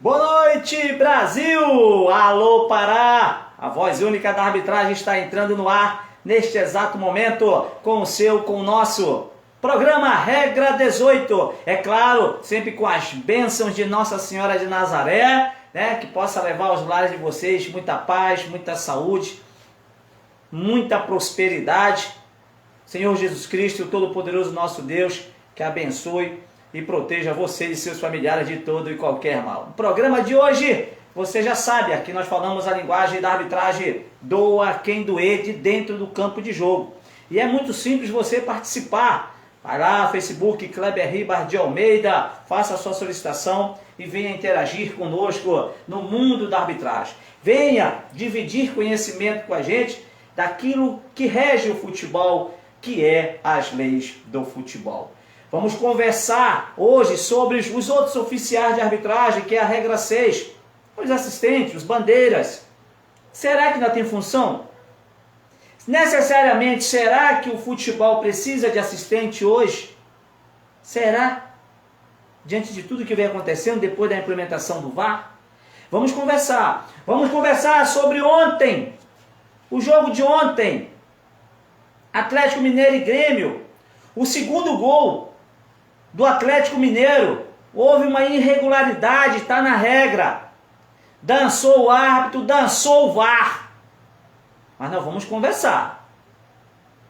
Boa noite, Brasil! Alô, Pará! A voz única da arbitragem está entrando no ar neste exato momento com o nosso programa Regra 18. É claro, sempre com as bênçãos de Nossa Senhora de Nazaré, né? Que possa levar aos lares de vocês muita paz, muita saúde, muita prosperidade. Senhor Jesus Cristo, o Todo-Poderoso nosso Deus, que abençoe e proteja vocês e seus familiares de todo e qualquer mal. No programa de hoje, você já sabe, aqui nós falamos a linguagem da arbitragem doa quem doer de dentro do campo de jogo. E é muito simples você participar. Vai lá, Facebook, Kleber Ribas de Almeida, faça a sua solicitação e venha interagir conosco no mundo da arbitragem. Venha dividir conhecimento com a gente daquilo que rege o futebol, que é as leis do futebol. Vamos conversar hoje sobre os outros oficiais de arbitragem, que é a regra 6. Os assistentes, os bandeiras. Será que ainda tem função? Necessariamente, será que o futebol precisa de assistente hoje? Será? Diante de tudo que vem acontecendo depois da implementação do VAR? Vamos conversar. Vamos conversar sobre ontem. O jogo de ontem. Atlético Mineiro e Grêmio. O segundo gol do Atlético Mineiro, houve uma irregularidade, está na regra. Dançou o árbitro, dançou o VAR. Mas nós vamos conversar,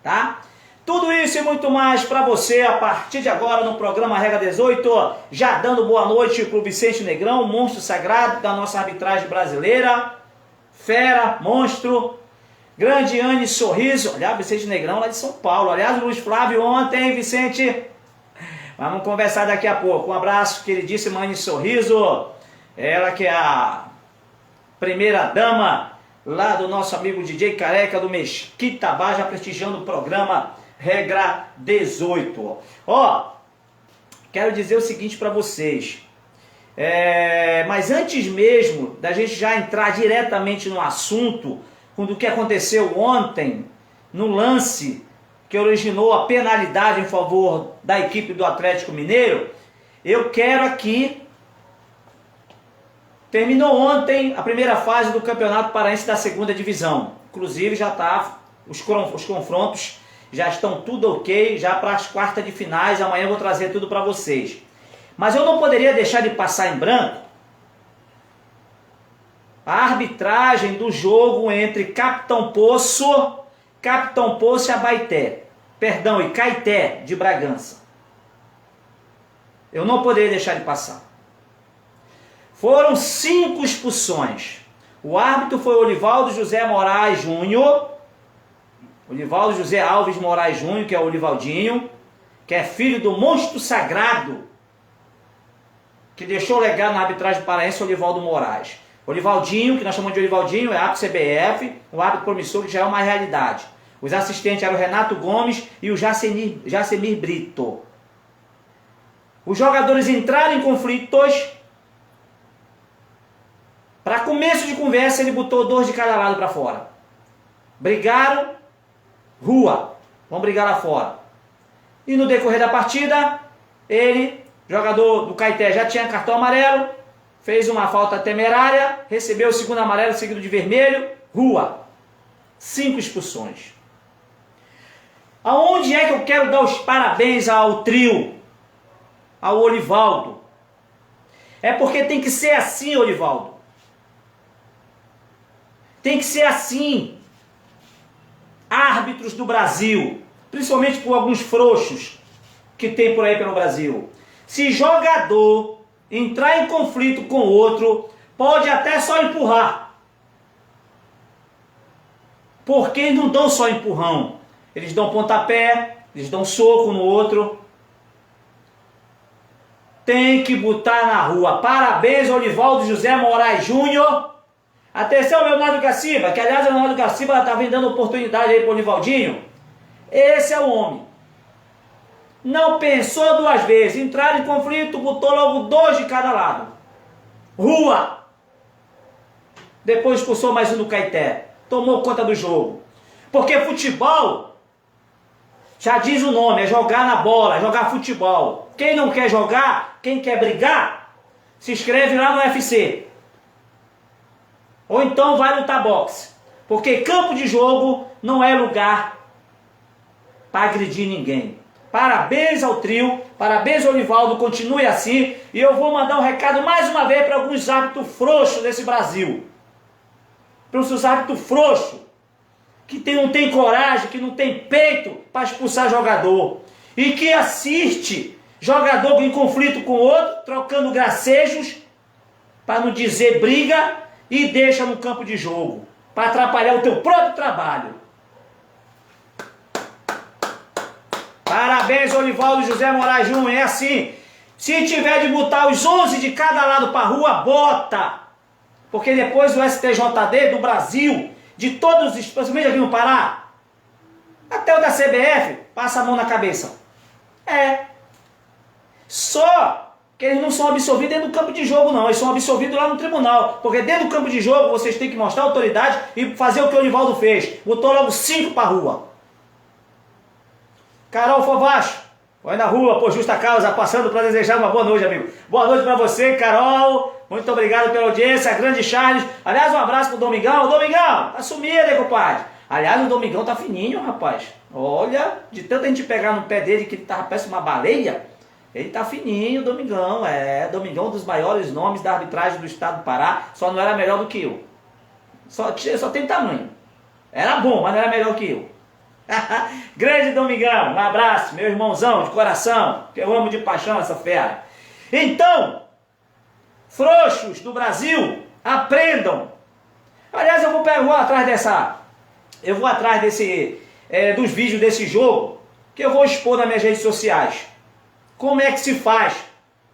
tá? Tudo isso e muito mais para você a partir de agora no programa Regra 18. Já dando boa noite para o Vicente Negrão, monstro sagrado da nossa arbitragem brasileira. Fera, monstro. Grande Anne Sorriso. Aliás, Vicente Negrão lá de São Paulo. Aliás, Luiz Flávio ontem, Vicente. Vamos conversar daqui a pouco. Um abraço, queridíssima Anne Sorriso. Ela que é a primeira dama lá do nosso amigo DJ Careca do Mesquita Bar, já prestigiando o programa Regra 18. Ó, quero dizer o seguinte para vocês. Mas antes mesmo da gente já entrar diretamente no assunto, do que aconteceu ontem, no lance que originou a penalidade em favor da equipe do Atlético Mineiro, eu quero aqui... Terminou ontem a primeira fase do Campeonato Paraense da segunda divisão. Inclusive já tá, os confrontos já estão tudo ok, já para as quartas de finais. Amanhã eu vou trazer tudo para vocês. Mas eu não poderia deixar de passar em branco a arbitragem do jogo entre Capitão Poço e Abaeté. Perdão, e Caeté de Bragança. Eu não poderia deixar de passar. Foram 5 expulsões. O árbitro foi Olivaldo José Moraes Júnior. Olivaldo José Alves Moraes Júnior, que é o Olivaldinho, que é filho do monstro sagrado, que deixou o legado na arbitragem paraense, Olivaldo Moraes. Olivaldinho, que nós chamamos de Olivaldinho, é árbitro CBF, um árbitro promissor que já é uma realidade. Os assistentes eram o Renato Gomes e o Jacemir Brito. Os jogadores entraram em conflitos. Para começo de conversa, ele botou 2 de cada lado para fora. Brigaram, rua, vão brigar lá fora. E no decorrer da partida, ele, jogador do Caeté, já tinha cartão amarelo, fez uma falta temerária, recebeu o segundo amarelo seguido de vermelho, rua. 5 expulsões. Aonde é que eu quero dar os parabéns ao trio, ao Olivaldo? É porque tem que ser assim, Olivaldo. Tem que ser assim. Árbitros do Brasil, principalmente por alguns frouxos que tem por aí pelo Brasil. Se jogador entrar em conflito com outro, pode até só empurrar. Porque eles não dão só empurrão. Eles dão pontapé, eles dão soco no outro. Tem que botar na rua. Parabéns, Olivaldo José Moraes Júnior. Atenção, Leonardo Gaciba, que aliás o Leonardo Gaciba está dando oportunidade aí para o Olivaldinho. Esse é o homem. Não pensou 2 vezes. Entraram em conflito, botou logo 2 de cada lado. Rua. Depois expulsou mais um do Caeté. Tomou conta do jogo. Porque futebol, já diz o nome, é jogar na bola, é jogar futebol. Quem não quer jogar, quem quer brigar, se inscreve lá no UFC. Ou então vai lutar boxe. Porque campo de jogo não é lugar para agredir ninguém. Parabéns ao trio, parabéns ao Nivaldo, continue assim. E eu vou mandar um recado mais uma vez para alguns árbitros frouxos desse Brasil. Para os árbitros frouxos, que não tem coragem, que não tem peito para expulsar jogador. E que assiste jogador em conflito com o outro, trocando gracejos, para não dizer briga, e deixa no campo de jogo, para atrapalhar o teu próprio trabalho. Parabéns, Olivaldo José Moraes Júnior, é assim. Se tiver de botar os 11 de cada lado para a rua, bota. Porque depois o STJD do Brasil, de todos os, principalmente aqui no Pará, até o da CBF, passa a mão na cabeça. Só que eles não são absolvidos dentro do campo de jogo, não. Eles são absolvidos lá no tribunal. Porque dentro do campo de jogo, vocês têm que mostrar autoridade e fazer o que o Olivaldo fez. Botou logo 5 para a rua. Carol Fovacho, vai na rua por justa causa, passando para desejar uma boa noite, amigo. Boa noite para você, Carol. Muito obrigado pela audiência, grande Charles. Aliás, um abraço pro Domingão. Domingão, tá sumido, hein, compadre? Aliás, o Domingão tá fininho, rapaz. Olha, de tanta gente pegar no pé dele que ele tava parece uma baleia, ele tá fininho, Domingão. Domingão, um dos maiores nomes da arbitragem do estado do Pará. Só não era melhor do que eu. Só tem tamanho. Era bom, mas não era melhor que eu. Grande Domingão, um abraço, meu irmãozão de coração, que eu amo de paixão essa fera. Então, frouxos do Brasil, aprendam. Aliás, eu vou atrás dos vídeos desse jogo, que eu vou expor nas minhas redes sociais. Como é que se faz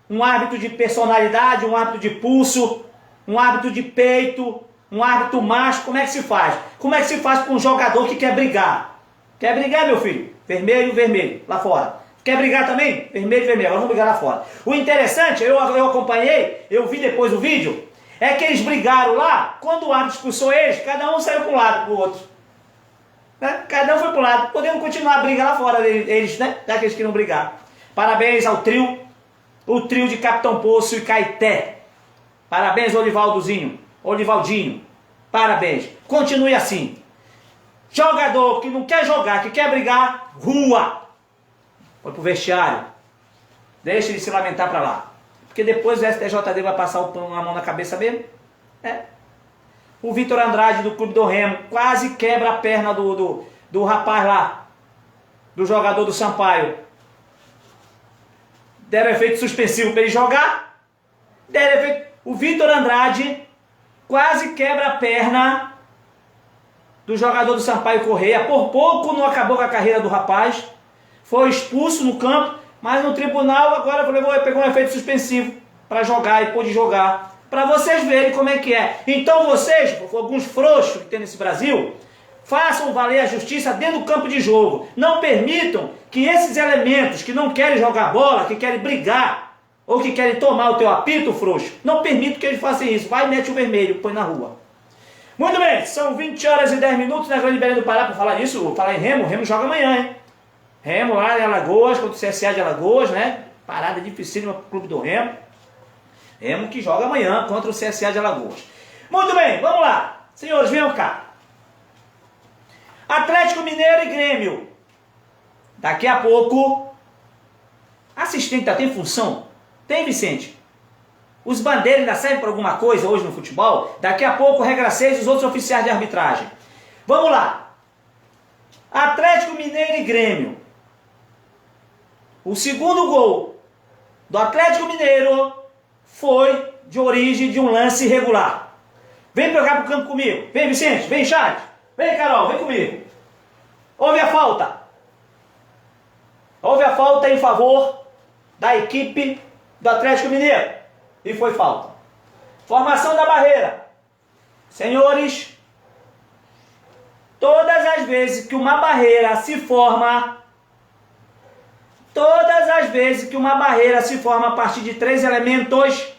um árbitro de personalidade, um árbitro de pulso, um árbitro de peito, um árbitro macho, como é que se faz? Como é que se faz com um jogador que quer brigar? Quer brigar, meu filho? Vermelho, vermelho, lá fora. Quer brigar também? Vermelho, vermelho, agora vamos brigar lá fora. O interessante, eu acompanhei, eu vi depois o vídeo, é que eles brigaram lá, quando o árbitro expulsou eles, cada um saiu para um lado, para o outro. Né? Cada um foi para um lado, podendo continuar a briga lá fora, eles, né? Já que eles queriam brigar. Parabéns ao trio, o trio de Capitão Poço e Caeté. Parabéns, Olivaldinho. Parabéns. Continue assim. Jogador que não quer jogar, que quer brigar, rua. Foi pro vestiário. Deixa ele se lamentar pra lá. Porque depois o STJD vai passar a mão na cabeça mesmo. O Vitor Andrade do Clube do Remo quase quebra a perna do rapaz lá. Do jogador do Sampaio. Deram efeito suspensivo para ele jogar. O Vitor Andrade quase quebra a perna do jogador do Sampaio Correia. Por pouco não acabou com a carreira do rapaz. Foi expulso no campo, mas no tribunal agora pegou um efeito suspensivo para jogar e pôde jogar. Para vocês verem como é que é. Então vocês, alguns frouxos que tem nesse Brasil, façam valer a justiça dentro do campo de jogo. Não permitam que esses elementos que não querem jogar bola, que querem brigar, ou que querem tomar o teu apito, frouxo, não permitam que eles façam isso. Vai, mete o vermelho, põe na rua. Muito bem, são 20 horas e 10 minutos na Grande Belém do Pará. Para falar isso, falar em Remo, o Remo joga amanhã, hein? Remo lá em Alagoas, contra o CSA de Alagoas, né? Parada dificílima para o clube do Remo. Remo que joga amanhã contra o CSA de Alagoas. Muito bem, vamos lá. Senhores, venham cá. Atlético Mineiro e Grêmio. Daqui a pouco, assistente tem função? Tem, Vicente? Os bandeiras ainda servem para alguma coisa hoje no futebol? Daqui a pouco, regra 6, os outros oficiais de arbitragem. Vamos lá. Atlético Mineiro e Grêmio. O segundo gol do Atlético Mineiro foi de origem de um lance irregular. Vem pegar para o campo comigo. Vem, Vicente. Vem, Charles. Vem, Carol. Vem comigo. Houve a falta. Houve a falta em favor da equipe do Atlético Mineiro. E foi falta. Formação da barreira. Senhores, todas as vezes que uma barreira se forma, a partir de 3 elementos,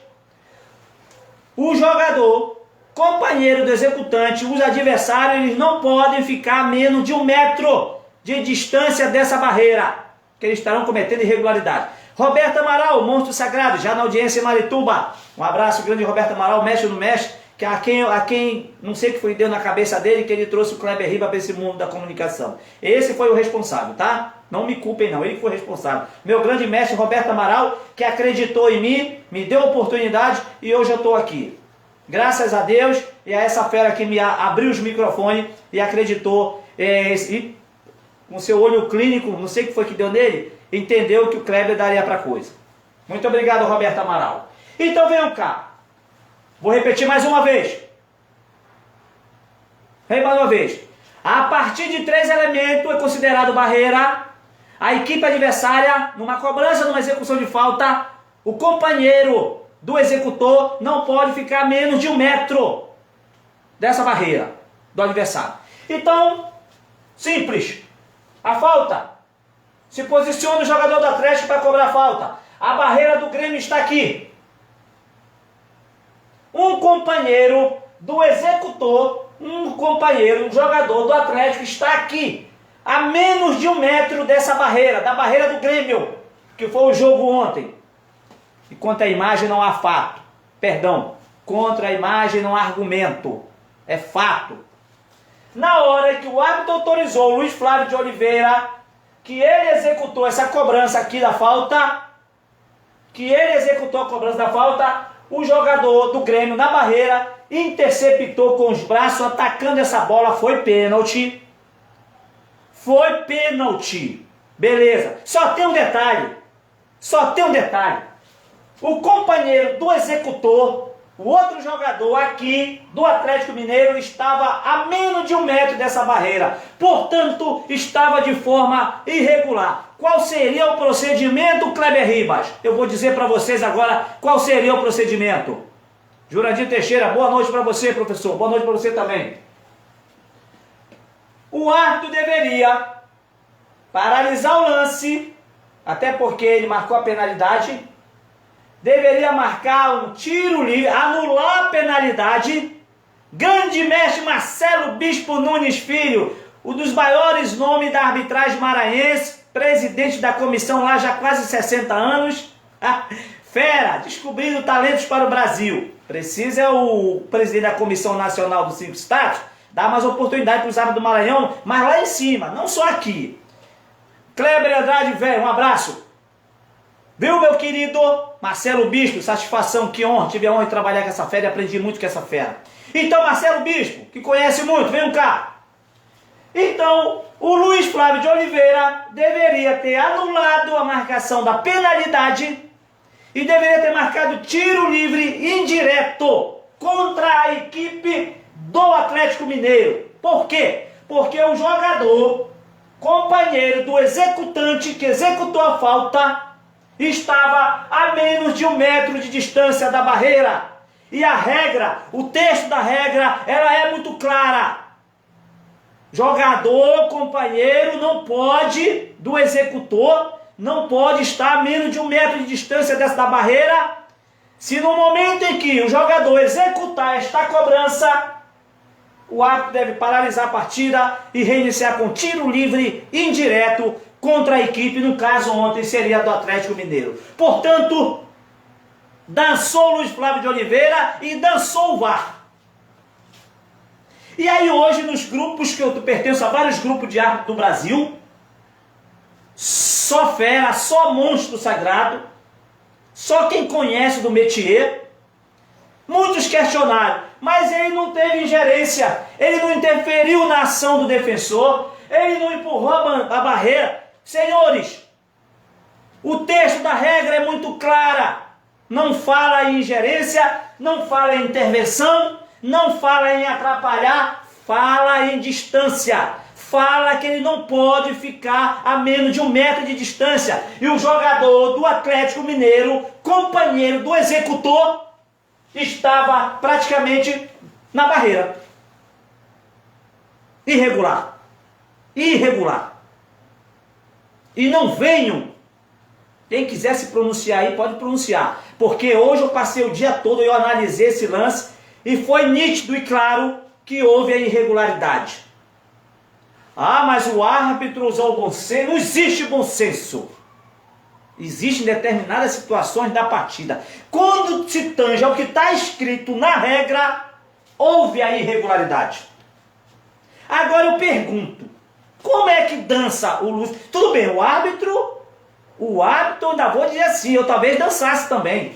o jogador, companheiro do executante, os adversários, eles não podem ficar a menos de 1 metro de distância dessa barreira, que eles estarão cometendo irregularidade. Roberto Amaral, monstro sagrado, já na audiência em Marituba. Um abraço grande, Roberto Amaral, mestre no mestre, que a quem não sei o que foi deu na cabeça dele, que ele trouxe o Kleber Ribas para esse mundo da comunicação. Esse foi o responsável, tá? Não me culpem não, ele foi responsável. Meu grande mestre Roberto Amaral, que acreditou em mim, me deu a oportunidade e hoje eu estou aqui. Graças a Deus e a essa fera que me abriu os microfones e acreditou, e com seu olho clínico, não sei o que foi que deu nele, entendeu que o Kleber daria para coisa. Muito obrigado, Roberto Amaral. Então venham cá. Vou repetir mais uma vez. Vem mais uma vez. A partir de 3 elementos é considerado barreira. A equipe adversária, numa cobrança, numa execução de falta, o companheiro do executor não pode ficar a menos de 1 metro dessa barreira do adversário. Então, simples. A falta. Se posiciona o jogador do Atlético para cobrar a falta. A barreira do Grêmio está aqui. Um companheiro do executor, um jogador do Atlético está aqui. A menos de 1 metro dessa barreira, da barreira do Grêmio, que foi o jogo ontem. E contra a imagem não há fato. Perdão, contra a imagem não há argumento. É fato. Na hora que o árbitro autorizou o Luiz Flávio de Oliveira, que ele executou essa cobrança aqui da falta, o jogador do Grêmio na barreira interceptou com os braços, atacando essa bola, foi pênalti. Foi pênalti. Beleza. Só tem um detalhe. O companheiro do executor, o outro jogador aqui do Atlético Mineiro, estava a menos de 1 metro dessa barreira. Portanto, estava de forma irregular. Qual seria o procedimento, Kleber Ribas? Eu vou dizer para vocês agora qual seria o procedimento. Jurandir Teixeira, boa noite para você, professor. Boa noite para você também. O árbitro deveria paralisar o lance, até porque ele marcou a penalidade. Deveria marcar um tiro livre, anular a penalidade. Grande mestre Marcelo Bispo Nunes Filho, um dos maiores nomes da arbitragem maranhense, presidente da comissão lá já há quase 60 anos. Fera, descobrindo talentos para o Brasil. Precisa o presidente da Comissão Nacional dos 5 Estados dar mais oportunidade para os árbitros do Maranhão, mas lá em cima, não só aqui. Kleber Andrade, velho, um abraço. Viu, meu querido Marcelo Bispo? Satisfação, que honra. Tive a honra de trabalhar com essa fera e aprendi muito com essa fera. Então, Marcelo Bispo, que conhece muito, vem cá. Então, o Luiz Flávio de Oliveira deveria ter anulado a marcação da penalidade e deveria ter marcado tiro livre indireto contra a equipe do Atlético Mineiro. Por quê? Porque o jogador, companheiro do executante que executou a falta, estava a menos de 1 metro de distância da barreira. E a regra, o texto da regra, ela é muito clara. Jogador, companheiro, não pode, do executor, não pode estar a menos de 1 metro de distância da barreira. Se no momento em que o jogador executar esta cobrança, o árbitro deve paralisar a partida e reiniciar com tiro livre indireto contra a equipe, no caso ontem seria do Atlético Mineiro. Portanto, dançou Luiz Flávio de Oliveira e dançou o VAR. E aí hoje nos grupos, que eu pertenço a vários grupos de árbitros do Brasil, só fera, só monstro sagrado, só quem conhece do métier, muitos questionaram, mas ele não teve ingerência, ele não interferiu na ação do defensor, ele não empurrou a barreira. Senhores, o texto da regra é muito clara, não fala em ingerência, não fala em intervenção, não fala em atrapalhar, fala em distância, fala que ele não pode ficar a menos de 1 metro de distância, e o jogador do Atlético Mineiro, companheiro do executor, estava praticamente na barreira. Irregular. E não venham, quem quiser se pronunciar aí, pode pronunciar, porque hoje eu passei o dia todo e eu analisei esse lance e foi nítido e claro que houve a irregularidade. Ah, mas o árbitro usou o bom senso. Não existe bom senso. Existem determinadas situações da partida. Quando se tange ao que está escrito na regra, houve a irregularidade. Agora eu pergunto, como é que dança o lúcido? Tudo bem, o árbitro, ainda vou dizer assim, eu talvez dançasse também.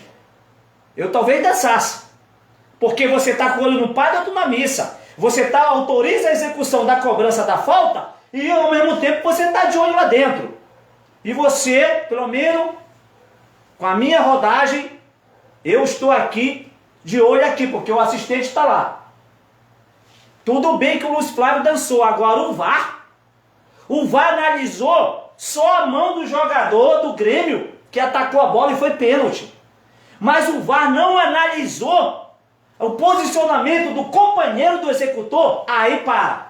Porque você está com o olho no padre e outro na missa. Você autoriza a execução da cobrança da falta e ao mesmo tempo você está de olho lá dentro. E você, pelo menos, com a minha rodagem, eu estou aqui, de olho aqui, porque o assistente está lá. Tudo bem que o Lúcio Flávio dançou, agora o VAR analisou só a mão do jogador do Grêmio, que atacou a bola e foi pênalti. Mas o VAR não analisou o posicionamento do companheiro do executor. Aí para.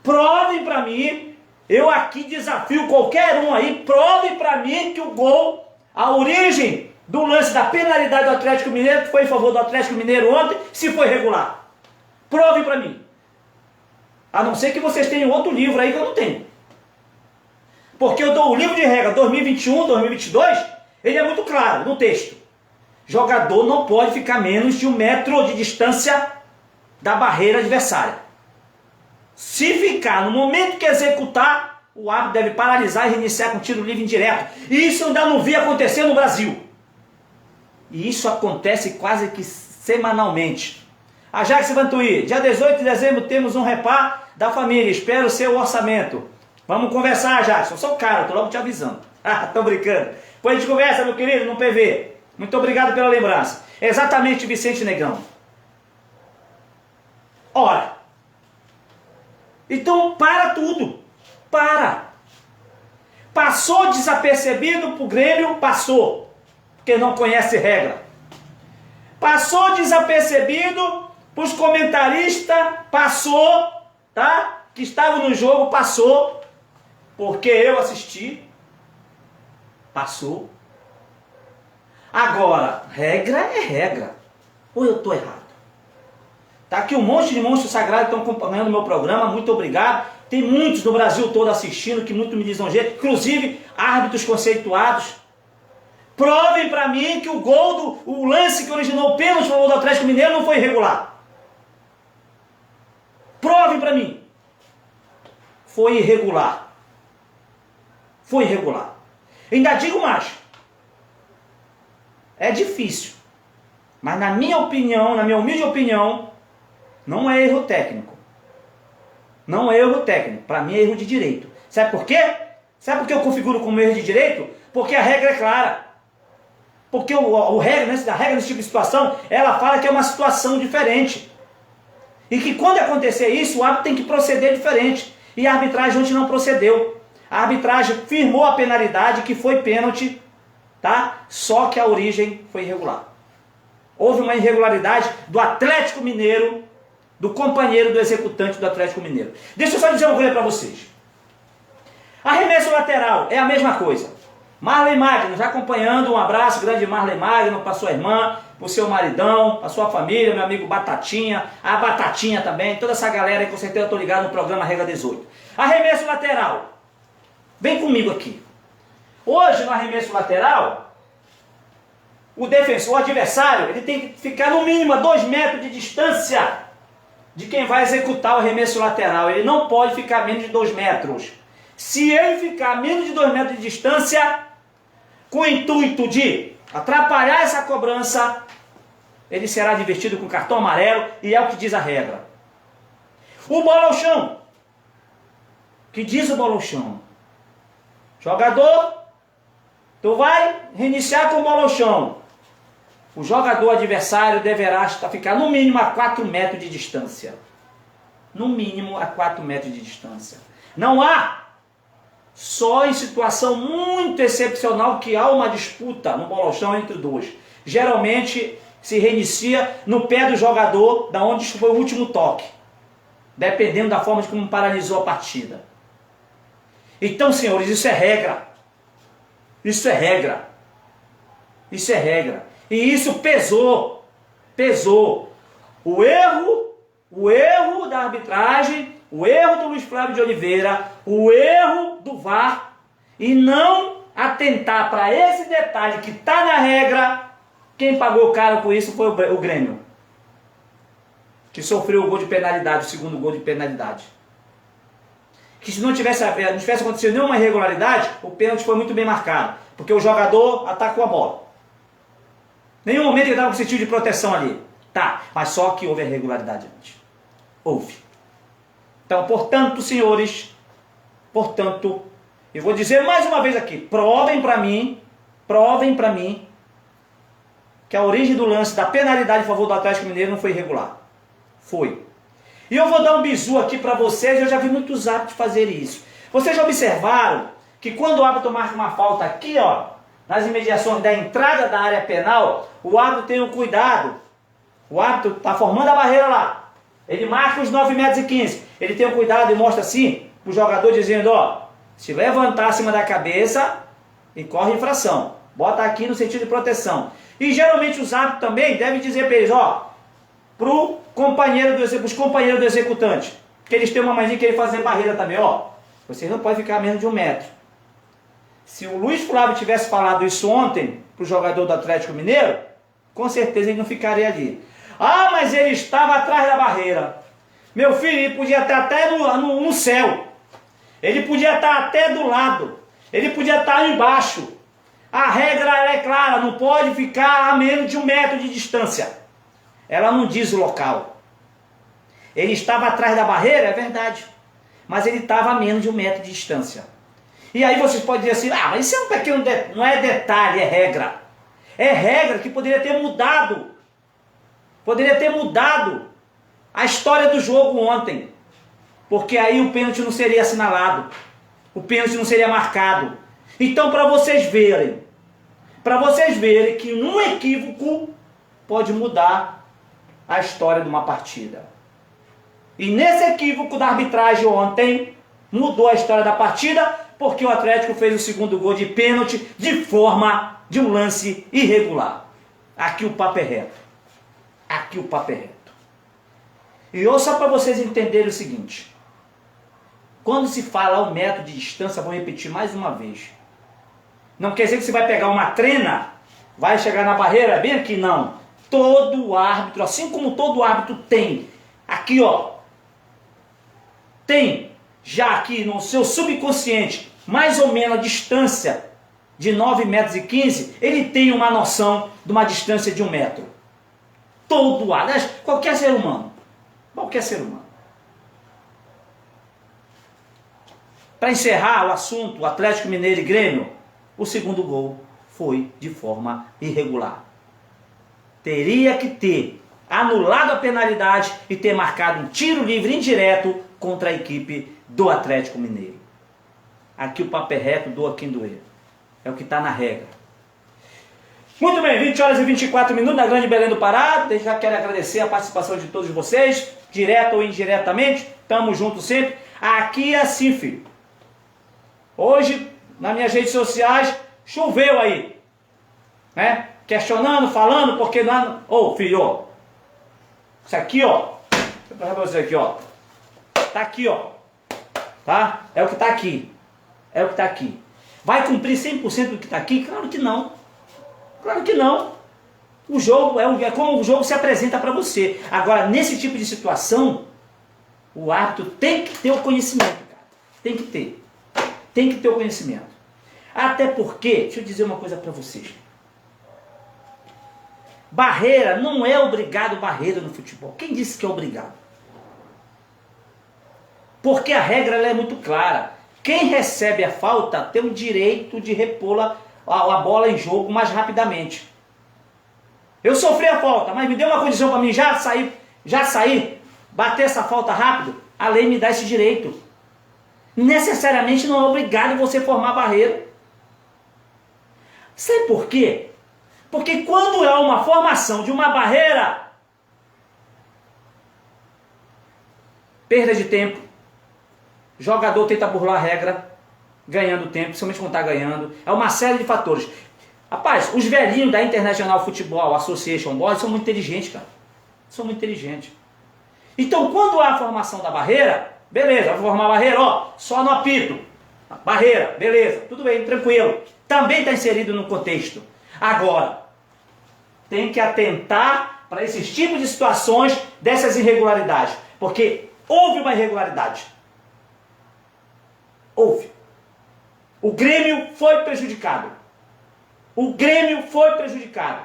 Provem para mim, eu aqui desafio qualquer um aí, prove para mim que o gol, a origem do lance da penalidade do Atlético Mineiro, que foi em favor do Atlético Mineiro ontem, se foi regular. Prove para mim. A não ser que vocês tenham outro livro aí que eu não tenho. Porque eu dou o livro de regra 2021, 2022, ele é muito claro no texto. Jogador não pode ficar menos de 1 metro de distância da barreira adversária. Se ficar no momento que executar, o árbitro deve paralisar e reiniciar com tiro livre indireto. E isso eu ainda não vi acontecer no Brasil. E isso acontece quase que semanalmente. Ajax Vantuí, dia 18 de dezembro temos um repá da família, espero o seu orçamento. Vamos conversar, Ajax, eu sou o cara, tô logo te avisando. Tô brincando. Depois a gente conversa, meu querido, no PV. Muito obrigado pela lembrança. Exatamente, Vicente Negrão. Ora, então para tudo. Passou desapercebido pro Grêmio, passou. Porque não conhece regra. Passou desapercebido pros comentaristas, passou, tá? Que estavam no jogo, passou. Porque eu assisti. Passou. Agora, regra é regra. Ou eu estou errado? Tá aqui um monte de monstros sagrados que estão acompanhando o meu programa. Muito obrigado. Tem muitos no Brasil todo assistindo, que muito me lisonjeiam. Inclusive, árbitros conceituados. Provem para mim que o lance que originou o pênalti para o gol do Atlético Mineiro não foi irregular. Provem para mim. Foi irregular. Ainda digo mais. É difícil, mas na minha opinião, na minha humilde opinião, não é erro técnico. Para mim é erro de direito. Sabe por quê? Sabe por que eu configuro como erro de direito? Porque a regra é clara. Porque a regra nesse tipo de situação, ela fala que é uma situação diferente. E que quando acontecer isso, o árbitro tem que proceder diferente. E a arbitragem ontem não procedeu. A arbitragem firmou a penalidade, que foi pênalti, tá? Só que a origem foi irregular. Houve uma irregularidade do Atlético Mineiro, do companheiro do executante do Atlético Mineiro. Deixa eu só dizer uma coisa para vocês. Arremesso lateral é a mesma coisa. Marley Magno, já acompanhando, um abraço grande Marley Magno para sua irmã, para o seu maridão, para sua família, meu amigo Batatinha, a Batatinha também, toda essa galera aí, com certeza eu estou ligado no programa Regra 18. Arremesso lateral. Vem comigo aqui. Hoje, no arremesso lateral, o defensor, o adversário, ele tem que ficar no mínimo a 2 metros de distância de quem vai executar o arremesso lateral. Ele não pode ficar a menos de 2 metros. Se ele ficar a menos de 2 metros de distância, com o intuito de atrapalhar essa cobrança, ele será advertido com cartão amarelo, e é o que diz a regra. O bola ao chão. O que diz o bola ao chão? Jogador, tu vai reiniciar com bola ao chão. O jogador adversário deverá ficar no mínimo a 4 metros de distância. No mínimo a 4 metros de distância. Não há, só em situação muito excepcional, que há uma disputa no bola ao chão entre dois. Geralmente se reinicia no pé do jogador, da onde foi o último toque. Dependendo da forma de como paralisou a partida. Então, senhores, isso é regra. Isso é regra. Isso é regra. E isso pesou. O erro da arbitragem, o erro do Luiz Flávio de Oliveira, o erro do VAR e não atentar para esse detalhe que está na regra, quem pagou caro com isso foi o Grêmio, que sofreu o gol de penalidade, o segundo gol de penalidade. Que se não tivesse acontecido nenhuma irregularidade, o pênalti foi muito bem marcado, porque o jogador atacou a bola. Nenhum momento ele estava com sentido de proteção ali. Tá, mas só que houve a irregularidade antes. Houve. Então, portanto, senhores, eu vou dizer mais uma vez aqui, provem para mim que a origem do lance da penalidade em favor do Atlético Mineiro não foi irregular. Foi. E eu vou dar um bizu aqui para vocês, eu já vi muitos árbitros fazer isso. Vocês já observaram que quando o árbitro marca uma falta aqui, ó, nas imediações da entrada da área penal, o árbitro tem um cuidado. O árbitro está formando a barreira lá. Ele marca os 9,15 metros. Ele tem um cuidado e mostra assim, o jogador dizendo, ó, se levantar acima da cabeça, incorre infração. Bota aqui no sentido de proteção. E geralmente os árbitros também devem dizer para eles, ó, para os companheiros do executante, que eles têm uma mania que ele fazer barreira também, ó. Vocês não podem ficar a menos de 1 metro. Se o Luiz Flávio tivesse falado isso ontem para o jogador do Atlético Mineiro, com certeza ele não ficaria ali. Ah, mas ele estava atrás da barreira. Meu filho, ele podia estar até no céu. Ele podia estar até do lado. Ele podia estar embaixo. A regra é clara, não pode ficar a menos de 1 metro de distância. Ela não diz o local. Ele estava atrás da barreira, é verdade. Mas ele estava a menos de 1 metro de distância. E aí vocês podem dizer assim, ah, mas isso é um pequeno não é detalhe, é regra. É regra que poderia ter mudado. Poderia ter mudado a história do jogo ontem. Porque aí o pênalti não seria assinalado. O pênalti não seria marcado. Então, para vocês verem que num equívoco pode mudar a história de uma partida. E nesse equívoco da arbitragem ontem, mudou a história da partida, porque o Atlético fez o segundo gol de pênalti de forma de um lance irregular. Aqui o papo é reto. Aqui o papo é reto. E ouça para vocês entenderem o seguinte. Quando se fala o metro de distância, vou repetir mais uma vez. Não quer dizer que você vai pegar uma trena, vai chegar na barreira, bem aqui, não. Todo árbitro, assim como todo árbitro tem, aqui ó, tem já aqui no seu subconsciente, mais ou menos a distância de 9,15 metros, ele tem uma noção de uma distância de 1 metro. Todo árbitro, qualquer ser humano. Qualquer ser humano. Para encerrar o assunto, Atlético Mineiro e Grêmio, o segundo gol foi de forma irregular. Teria que ter anulado a penalidade e ter marcado um tiro livre indireto contra a equipe do Atlético Mineiro. Aqui o papo é reto, doa quem doer. É o que está na regra. Muito bem, 20 horas e 24 minutos na Grande Belém do Pará. Já quero agradecer a participação de todos vocês, direto ou indiretamente. Tamo junto sempre. Aqui é assim, filho. Hoje, nas minhas redes sociais, choveu aí. Né? Questionando, falando, porque não... Ô, filho, ó. Isso aqui, ó. Deixa eu falar pra você aqui, ó. Tá aqui, ó. Tá? É o que tá aqui. É o que tá aqui. Vai cumprir 100% do que tá aqui? Claro que não. Claro que não. O jogo é como o jogo se apresenta para você. Agora, nesse tipo de situação, o árbitro tem que ter o conhecimento, cara. Tem que ter. Tem que ter o conhecimento. Até porque, deixa eu dizer uma coisa para vocês. Barreira não é obrigado barreira no futebol. Quem disse que é obrigado? Porque a regra ela é muito clara. Quem recebe a falta tem o direito de repor a bola em jogo mais rapidamente. Eu sofri a falta, mas me deu uma condição para mim já sair, bater essa falta rápido. A lei me dá esse direito. Necessariamente não é obrigado você formar barreira. Sabe por quê? Porque quando há uma formação de uma barreira, perda de tempo, jogador tenta burlar a regra, ganhando tempo, principalmente quando está ganhando. É uma série de fatores. Rapaz, os velhinhos da International Football Association Board são muito inteligentes, cara. São muito inteligentes. Então, quando há a formação da barreira, beleza, vou formar a barreira, ó, só no apito. Barreira, beleza, tudo bem, tranquilo. Também está inserido no contexto. Agora, tem que atentar para esses tipos de situações, dessas irregularidades. Porque houve uma irregularidade. Houve. O Grêmio foi prejudicado. O Grêmio foi prejudicado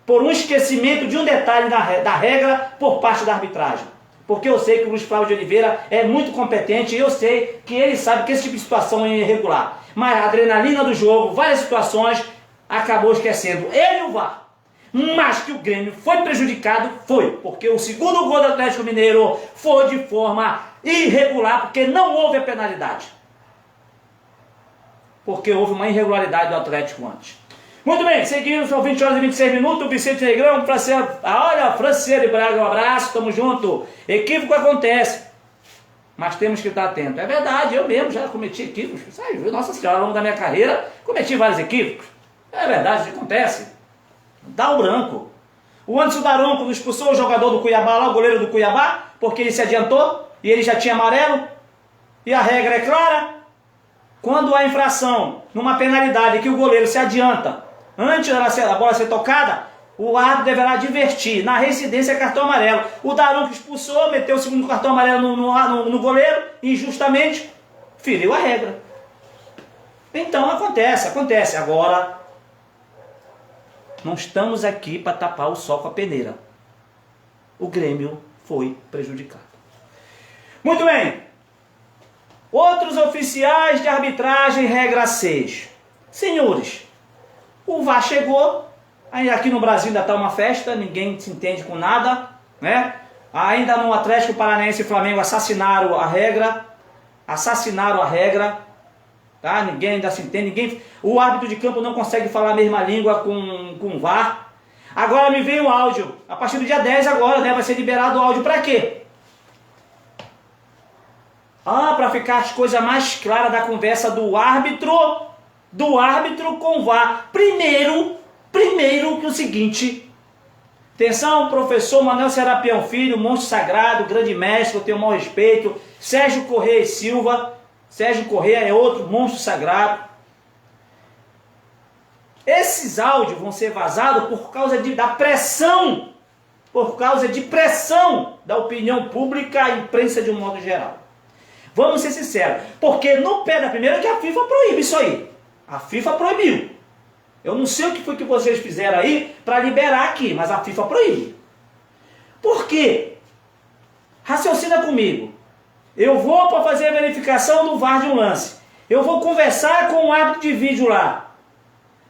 por um esquecimento de um detalhe da regra por parte da arbitragem. Porque eu sei que o Luiz Flávio de Oliveira é muito competente e eu sei que ele sabe que esse tipo de situação é irregular. Mas a adrenalina do jogo, várias situações, acabou esquecendo ele e o VAR. Mas que o Grêmio foi prejudicado, foi. Porque o segundo gol do Atlético Mineiro foi de forma irregular, porque não houve a penalidade. Porque houve uma irregularidade do Atlético antes. Muito bem, seguimos, são 20 horas e 26 minutos, o Vicente Negrão, olha, Franciele Braga, um abraço, tamo junto. Equívoco acontece, mas temos que estar atentos. É verdade, eu mesmo já cometi equívocos, sabe? Nossa Senhora, ao longo da minha carreira, cometi vários equívocos. É verdade, isso acontece. Dá o branco. O Anderson Daronco expulsou o jogador do Cuiabá lá, o goleiro do Cuiabá, porque ele se adiantou e ele já tinha amarelo. E a regra é clara. Quando há infração numa penalidade que o goleiro se adianta antes da bola ser tocada, o árbitro deverá advertir. Na reincidência, cartão amarelo. O Daronco expulsou, meteu o segundo cartão amarelo no goleiro, injustamente, feriu a regra. Então acontece. Agora, não estamos aqui para tapar o sol com a peneira. O Grêmio foi prejudicado. Muito bem. Outros oficiais de arbitragem, regra 6. Senhores, o VAR chegou, aqui no Brasil ainda está uma festa, ninguém se entende com nada, né? Ainda no Atlético Paranaense e Flamengo assassinaram a regra, tá? Ninguém ainda se entende, o árbitro de campo não consegue falar a mesma língua com o VAR. Agora me veio o áudio, a partir do dia 10 agora, né? Vai ser liberado o áudio para quê? Para ficar as coisas mais claras da conversa do árbitro com o VAR. Primeiro que o seguinte, atenção, professor Manuel Serapião Filho, monstro sagrado, grande mestre, eu tenho o maior respeito, Sérgio Corrêa e Silva, Sérgio Corrêa é outro monstro sagrado. Esses áudios vão ser vazados por causa da pressão, da opinião pública, a imprensa de um modo geral. Vamos ser sinceros, porque no pé da primeira que a FIFA proíbe isso aí. A FIFA proibiu. Eu não sei o que foi que vocês fizeram aí para liberar aqui, mas a FIFA proíbe. Por quê? Raciocina comigo. Eu vou para fazer a verificação do VAR de um lance. Eu vou conversar com o árbitro de vídeo lá.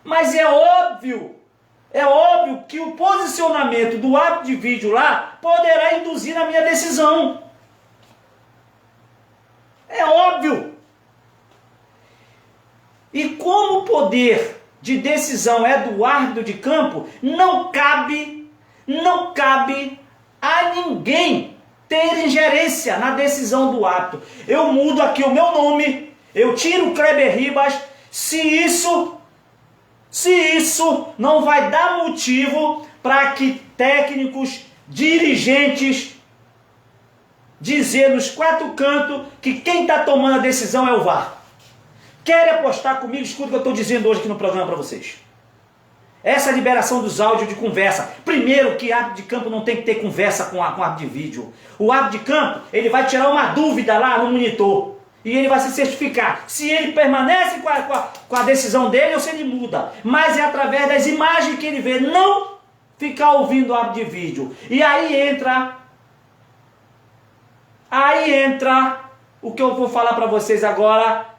Mas é óbvio que o posicionamento do árbitro de vídeo lá poderá induzir na minha decisão. É óbvio. E como o poder de decisão é do árbitro de campo, não cabe a ninguém ter ingerência na decisão do árbitro. Eu mudo aqui o meu nome, eu tiro o Kleber Ribas, se isso não vai dar motivo para que técnicos, dirigentes, dizer nos quatro cantos que quem está tomando a decisão é o VAR. Querem apostar comigo? Escuta o que eu estou dizendo hoje aqui no programa para vocês. Essa liberação dos áudios de conversa. Primeiro que árbitro de campo não tem que ter conversa com árbitro de vídeo. O árbitro de campo, ele vai tirar uma dúvida lá no monitor. E ele vai se certificar se ele permanece com a decisão dele ou se ele muda. Mas é através das imagens que ele vê, não ficar ouvindo o árbitro de vídeo. E aí entra o que eu vou falar para vocês agora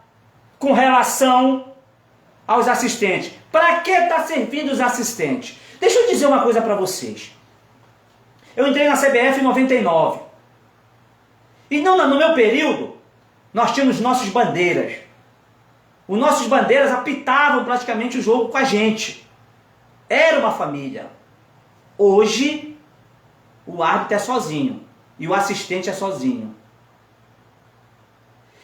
com relação aos assistentes. Para que está servindo os assistentes? Deixa eu dizer uma coisa para vocês. Eu entrei na CBF em 99. E no meu período, nós tínhamos nossos bandeiras. Os nossos bandeiras apitavam praticamente o jogo com a gente. Era uma família. Hoje, o árbitro é sozinho. E o assistente é sozinho.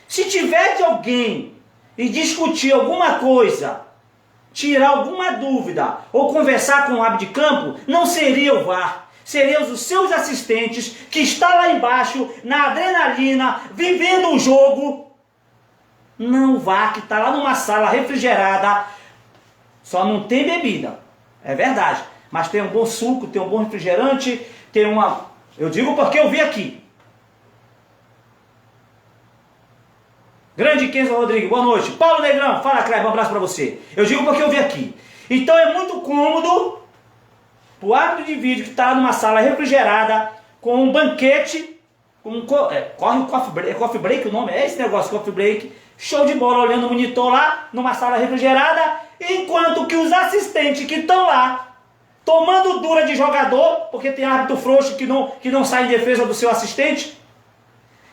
Se tiver de alguém e discutir alguma coisa, tirar alguma dúvida ou conversar com o árbitro de campo, não seria o VAR. Seriam os seus assistentes que estão lá embaixo, na adrenalina, vivendo o jogo. Não, o VAR que está lá numa sala refrigerada, só não tem bebida, é verdade. Mas tem um bom suco, tem um bom refrigerante, tem uma... Eu digo porque eu vi aqui. Grande Kenzo Rodrigues, boa noite. Paulo Negrão, fala, Cleber, um abraço para você. Eu digo porque eu vi aqui. Então é muito cômodo o árbitro de vídeo que está numa sala refrigerada, com um banquete, corre o coffee break o nome, é esse negócio, coffee break, show de bola, olhando o monitor lá, numa sala refrigerada, enquanto que os assistentes que estão lá, tomando dura de jogador, porque tem árbitro frouxo que não sai em defesa do seu assistente,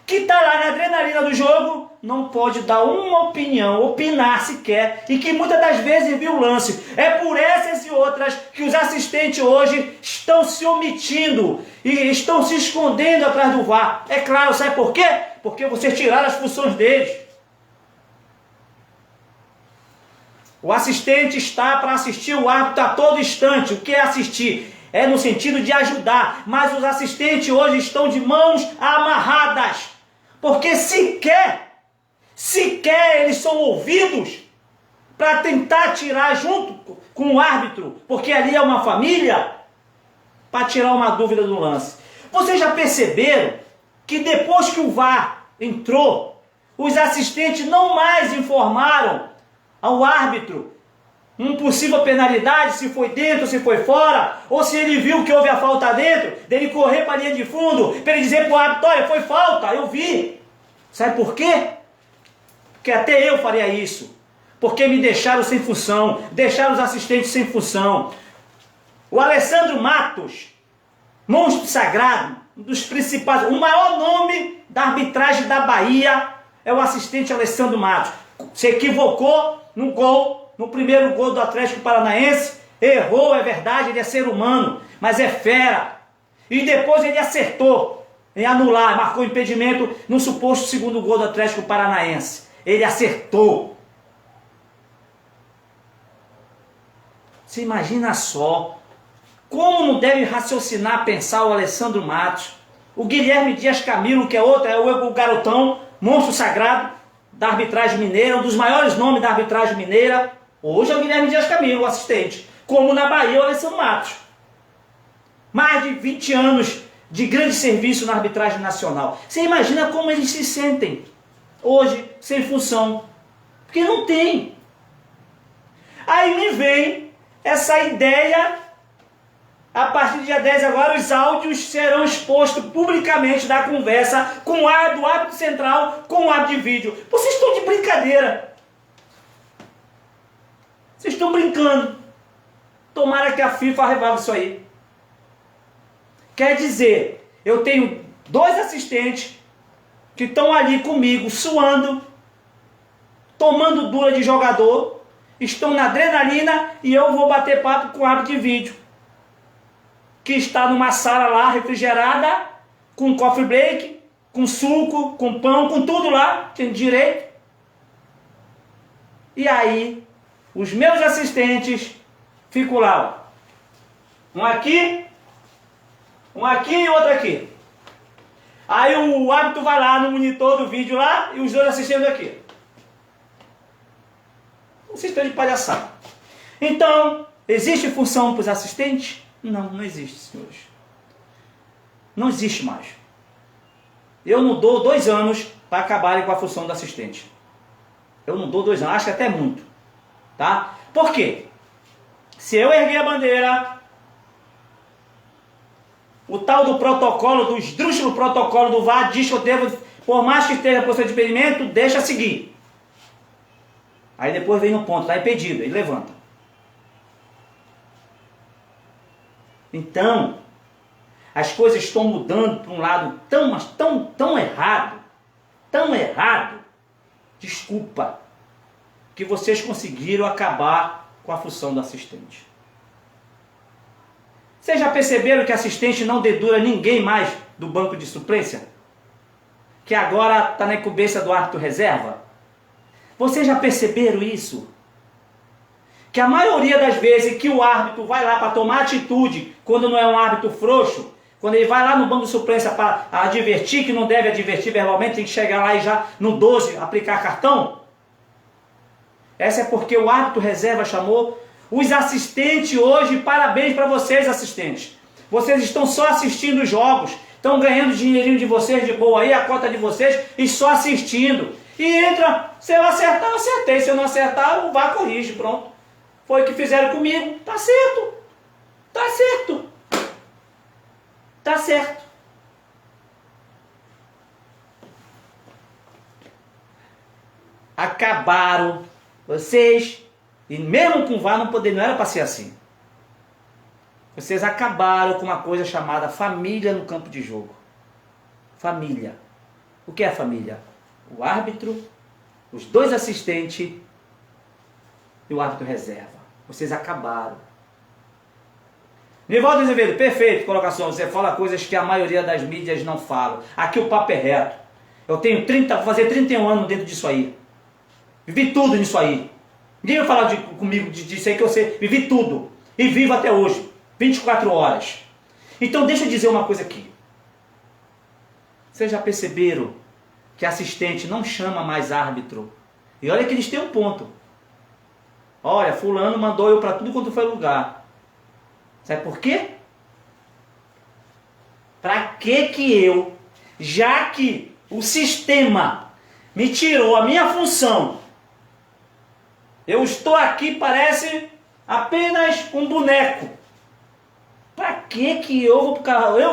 que está lá na adrenalina do jogo, não pode dar uma opinião, opinar sequer, e que muitas das vezes viu o lance. É por essas e outras que os assistentes hoje estão se omitindo e estão se escondendo atrás do VAR. É claro, sabe por quê? Porque vocês tiraram as funções deles. O assistente está para assistir o árbitro a todo instante. O que é assistir? É no sentido de ajudar, mas os assistentes hoje estão de mãos amarradas. Porque sequer eles são ouvidos para tentar tirar junto com o árbitro, porque ali é uma família, para tirar uma dúvida do lance. Vocês já perceberam que depois que o VAR entrou, os assistentes não mais informaram ao árbitro uma possível penalidade, se foi dentro, se foi fora, ou se ele viu que houve a falta dentro, dele correr para a linha de fundo, para ele dizer para o árbitro, olha, foi falta, eu vi. Sabe por quê? Porque até eu faria isso. Porque me deixaram sem função, deixaram os assistentes sem função. O Alessandro Matos, monstro sagrado, um dos principais, o maior nome da arbitragem da Bahia é o assistente Alessandro Matos. Se equivocou no gol, no primeiro gol do Atlético Paranaense, errou, é verdade, ele é ser humano, mas é fera. E depois ele acertou em anular, marcou impedimento no suposto segundo gol do Atlético Paranaense. Ele acertou. Você imagina só como não deve raciocinar, pensar o Alessandro Matos, o Guilherme Dias Camilo, que é outro, é o garotão, monstro sagrado da arbitragem mineira, um dos maiores nomes da arbitragem mineira. Hoje é o Guilherme Dias Camilo, o assistente. Como na Bahia, o Alessandro Matos. Mais de 20 anos de grande serviço na arbitragem nacional. Você imagina como eles se sentem hoje, sem função. Porque não tem. Aí me vem essa ideia, a partir do dia 10 agora, os áudios serão expostos publicamente da conversa com o árbitro central, com o árbitro de vídeo. Vocês estão de brincadeira. Vocês estão brincando. Tomara que a FIFA revalve isso aí. Quer dizer, eu tenho 2 assistentes que estão ali comigo, suando, tomando dura de jogador, estão na adrenalina e eu vou bater papo com o árbitro de vídeo, que está numa sala lá refrigerada, com coffee break, com suco, com pão, com tudo lá, tem direito. E aí, os meus assistentes ficam lá, ó. Um aqui e outro aqui. Aí o árbitro vai lá no monitor do vídeo lá e os 2 assistindo aqui. Vocês estão de palhaçada. Então, existe função para os assistentes? Não, não existe, senhores. Não existe mais. Eu não dou 2 anos para acabarem com a função do assistente. Eu não dou 2 anos, acho que até muito. Tá? Por quê? Se eu erguer a bandeira, o tal do protocolo, do esdrúxulo protocolo do VAR diz que eu devo, por mais que esteja procedimento, deixa seguir. Aí depois vem no ponto, está impedido, ele levanta. Então, as coisas estão mudando para um lado tão errado, desculpa, que vocês conseguiram acabar com a função do assistente. Vocês já perceberam que assistente não dedura ninguém mais do banco de suplência? Que agora está na incumbência do árbitro reserva? Vocês já perceberam isso? Que a maioria das vezes que o árbitro vai lá para tomar atitude, quando não é um árbitro frouxo, quando ele vai lá no banco de suplência para advertir, que não deve advertir verbalmente, tem que chegar lá e já no 12 aplicar cartão, Essa é porque o árbitro reserva chamou. Os assistentes hoje, parabéns para vocês, assistentes. Vocês estão só assistindo os jogos, estão ganhando o dinheirinho de vocês de boa aí, a cota de vocês, e só assistindo. E entra, se eu acertar, eu acertei. Se eu não acertar, o VAR corrige, pronto. Foi o que fizeram comigo. Tá certo. Tá certo. Tá certo. Acabaram vocês, e mesmo com o VAR não era para ser assim. Vocês acabaram com uma coisa chamada família no campo de jogo. Família. O que é família? O árbitro, os dois assistentes e o árbitro reserva. Vocês acabaram. Nivaldo Azevedo, perfeito, colocação. Você fala coisas que a maioria das mídias não falam. Aqui o papo é reto. Eu tenho vou fazer 31 anos dentro disso aí. Vivi tudo nisso aí. Ninguém vai falar comigo disso aí que eu sei. Vivi tudo. E vivo até hoje. 24 horas. Então deixa eu dizer uma coisa aqui. Vocês já perceberam que assistente não chama mais árbitro? E olha que eles têm um ponto. Olha, fulano mandou eu para tudo quanto foi lugar. Sabe por quê? Para que eu, já que o sistema me tirou a minha função, eu estou aqui, parece apenas um boneco. Para que eu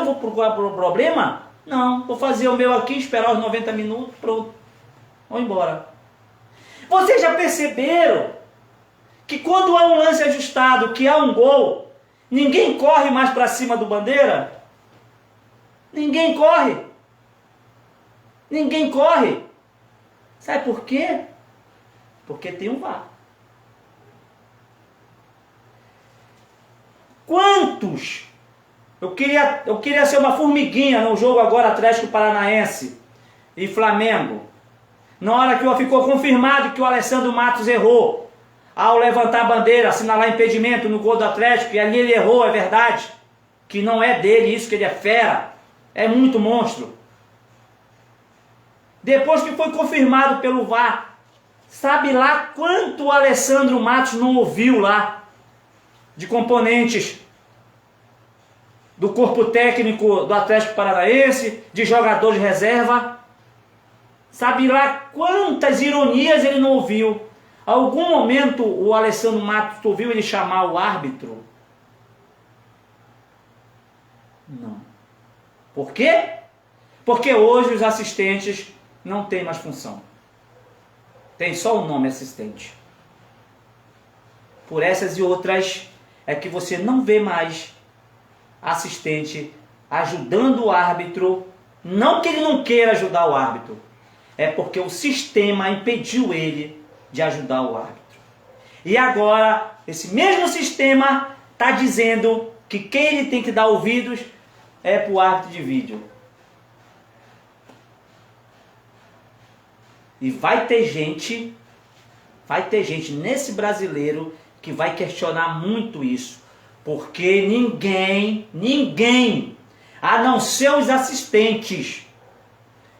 vou procurar problema? Não, vou fazer o meu aqui, esperar os 90 minutos, pronto. Vou embora. Vocês já perceberam que quando há um lance ajustado, que há um gol, ninguém corre mais para cima do bandeira? Ninguém corre. Ninguém corre. Sabe por quê? Porque tem um VAR. Quantos? Eu queria ser uma formiguinha no jogo agora Atlético Paranaense e Flamengo. Na hora que ficou confirmado que o Alessandro Matos errou ao levantar a bandeira, assinalar impedimento no gol do Atlético, e ali ele errou, é verdade, que não é dele isso, que ele é fera, é muito monstro. Depois que foi confirmado pelo VAR, sabe lá quanto o Alessandro Matos não ouviu lá de componentes do corpo técnico do Atlético Paranaense, de jogadores de reserva? Sabe lá quantas ironias ele não ouviu? Algum momento o Alessandro Matos ouviu ele chamar o árbitro? Não. Por quê? Porque hoje os assistentes não têm mais função. Tem só o nome assistente. Por essas e outras é que você não vê mais assistente ajudando o árbitro. Não que ele não queira ajudar o árbitro, é porque o sistema impediu ele de ajudar o árbitro. E agora, esse mesmo sistema está dizendo que quem ele tem que dar ouvidos é para o árbitro de vídeo. E vai ter gente nesse brasileiro que vai questionar muito isso. Porque ninguém, a não ser os assistentes,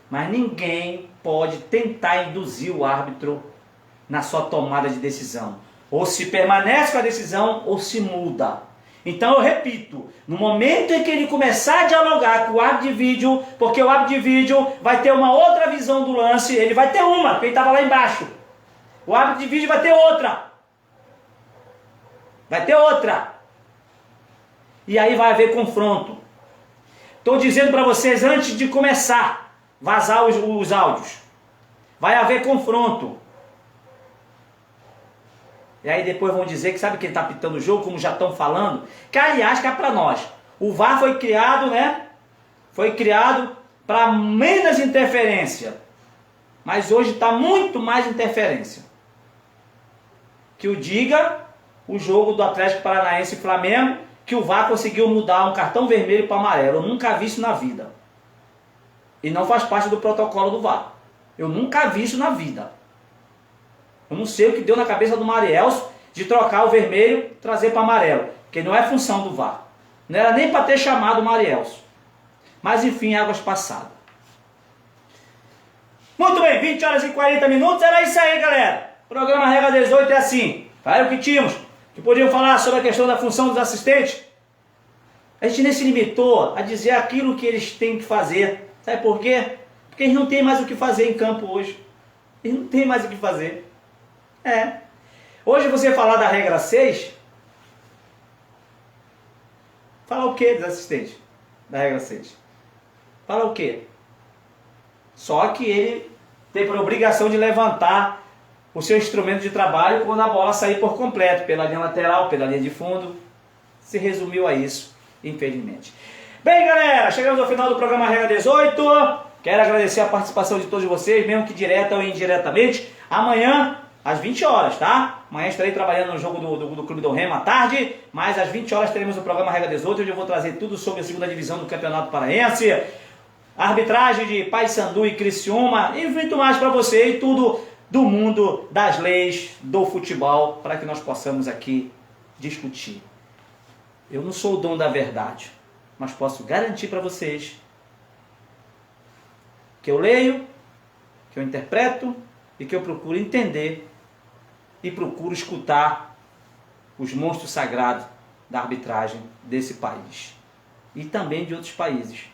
mas ninguém pode tentar induzir o árbitro na sua tomada de decisão. Ou se permanece com a decisão, ou se muda. Então eu repito, no momento em que ele começar a dialogar com o árbitro de vídeo, porque o árbitro de vídeo vai ter uma outra visão do lance, ele vai ter uma, porque ele estava lá embaixo. O árbitro de vídeo vai ter outra. Vai ter outra. E aí vai haver confronto. Estou dizendo para vocês antes de começar vazar os áudios. Vai haver confronto. E aí depois vão dizer que sabe quem está apitando o jogo, como já estão falando, que aliás que é para nós. O VAR foi criado, né? Foi criado para menos interferência. Mas hoje está muito mais interferência. Que o diga o jogo do Atlético Paranaense e Flamengo, que o VAR conseguiu mudar um cartão vermelho para amarelo. Eu nunca vi isso na vida. E não faz parte do protocolo do VAR. Eu nunca vi isso na vida. Eu não sei o que deu na cabeça do Marielso de trocar o vermelho e trazer para amarelo. Porque não é função do VAR. Não era nem para ter chamado o Marielso. Mas enfim, águas passadas. Muito bem, 20 horas e 40 minutos. Era isso aí, galera. programa Regra 18 é assim. Claro que tínhamos, que podiam falar sobre a questão da função dos assistentes. A gente nem se limitou a dizer aquilo que eles têm que fazer. Sabe por quê? Porque eles não têm mais o que fazer em campo hoje. Eles não têm mais o que fazer. Hoje você falar da regra 6, fala o que dos assistentes da regra 6? Fala o que? Só que ele tem por obrigação de levantar o seu instrumento de trabalho quando a bola sair por completo, pela linha lateral, pela linha de fundo. Se resumiu a isso, infelizmente. Bem, galera, chegamos ao final do programa Regra 18. Quero agradecer a participação de todos vocês, mesmo que direta ou indiretamente. Amanhã, às 20 horas, tá? Amanhã estarei trabalhando no jogo do Clube do Remo à tarde, mas às 20 horas teremos o programa Regra 18, onde eu vou trazer tudo sobre a segunda divisão do Campeonato Paraense, a arbitragem de Paysandu e Criciúma, e muito mais para você, e tudo do mundo das leis do futebol, para que nós possamos aqui discutir. Eu não sou o dono da verdade, mas posso garantir para vocês que eu leio, que eu interpreto e que eu procuro entender e procuro escutar os monstros sagrados da arbitragem desse país e também de outros países,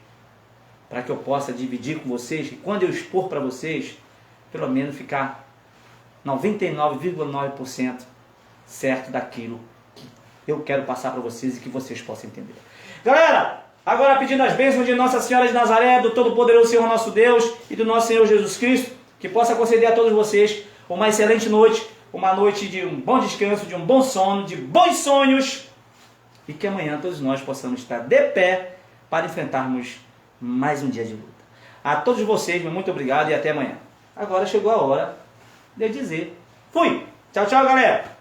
para que eu possa dividir com vocês e quando eu expor para vocês, pelo menos ficar 99,9% certo daquilo que eu quero passar para vocês e que vocês possam entender. Galera, agora pedindo as bênçãos de Nossa Senhora de Nazaré, do Todo-Poderoso Senhor nosso Deus e do nosso Senhor Jesus Cristo, que possa conceder a todos vocês uma excelente noite, uma noite de um bom descanso, de um bom sono, de bons sonhos, e que amanhã todos nós possamos estar de pé para enfrentarmos mais um dia de luta. A todos vocês, muito obrigado e até amanhã. Agora chegou a hora de eu dizer fui! Tchau, tchau, galera!